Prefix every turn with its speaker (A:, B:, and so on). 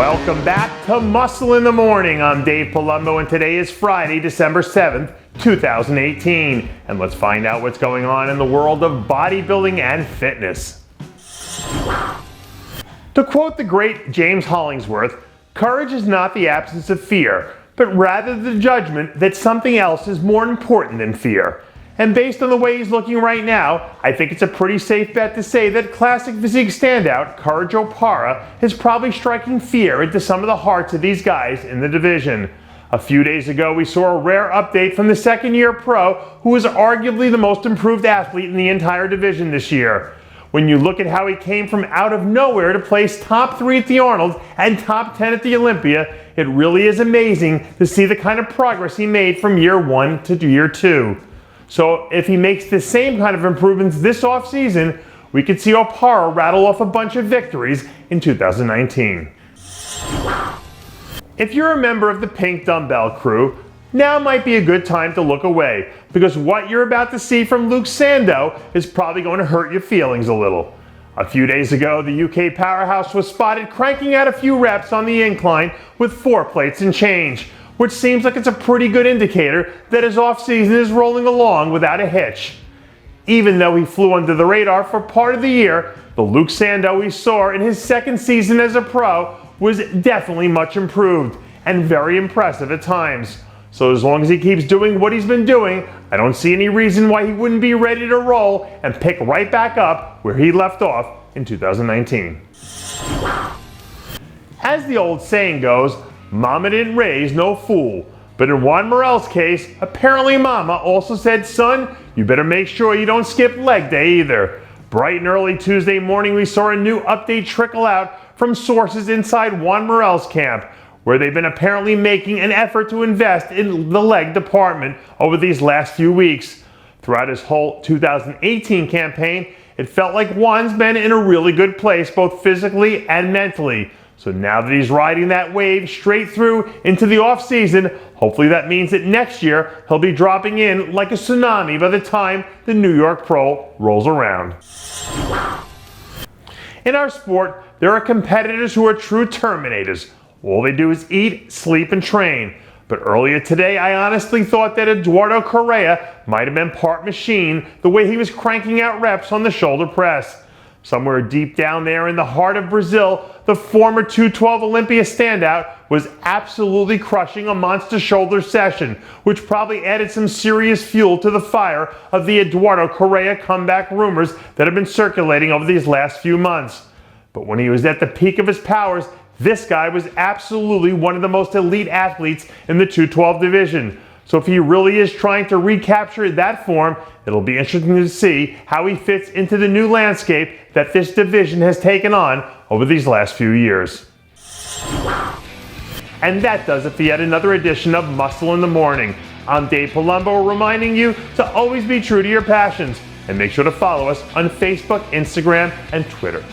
A: Welcome back to Muscle in the Morning. I'm Dave Palumbo, and today is Friday, December 7th, 2018. And let's find out what's going on in the world of bodybuilding and fitness. To quote the great James Hollingsworth, courage is not the absence of fear, but rather the judgment that something else is more important than fear. And based on the way he's looking right now, I think it's a pretty safe bet to say that classic physique standout Parra is probably striking fear into some of the hearts of these guys in the division. A few days ago, we saw a rare update from the second-year pro who is arguably the most improved athlete in the entire division this year. When you look at how he came from out of nowhere to place top 3 at the Arnold and top 10 at the Olympia, it really is amazing to see the kind of progress he made from year 1 to year 2. So if he makes the same kind of improvements this offseason, we could see Parra rattle off a bunch of victories in 2019. If you're a member of the Pink Dumbbell crew, now might be a good time to look away, because what you're about to see from Sando is probably going to hurt your feelings a little. A few days ago, the UK powerhouse was spotted cranking out a few reps on the incline with 4 plates and change, which seems like it's a pretty good indicator that his off-season is rolling along without a hitch. Even though he flew under the radar for part of the year, the Sando we saw in his second season as a pro was definitely much improved and very impressive at times. So as long as he keeps doing what he's been doing, I don't see any reason why he wouldn't be ready to roll and pick right back up where he left off in 2019. As the old saying goes, Mama didn't raise no fool. But in Juan Morel's case, apparently Mama also said, son, you better make sure you don't skip leg day either. Bright and early Tuesday morning, we saw a new update trickle out from sources inside Juan Morel's camp, where they've been apparently making an effort to invest in the leg department over these last few weeks. Throughout his whole 2018 campaign, it felt like Juan's been in a really good place, both physically and mentally. So now that he's riding that wave straight through into the off-season, hopefully that means that next year he'll be dropping in like a tsunami by the time the New York Pro rolls around. In our sport, there are competitors who are true terminators. All they do is eat, sleep, and train. But earlier today, I honestly thought that Eduardo Correa might have been part machine the way he was cranking out reps on the shoulder press. Somewhere deep down there in the heart of Brazil, the former 212 Olympia standout was absolutely crushing a monster shoulder session, which probably added some serious fuel to the fire of the Eduardo Correa comeback rumors that have been circulating over these last few months. But when he was at the peak of his powers, this guy was absolutely one of the most elite athletes in the 212 division. So if he really is trying to recapture that form, it'll be interesting to see how he fits into the new landscape that this division has taken on over these last few years. And that does it for yet another edition of Muscle in the Morning. I'm Dave Palumbo, reminding you to always be true to your passions, and make sure to follow us on Facebook, Instagram, and Twitter.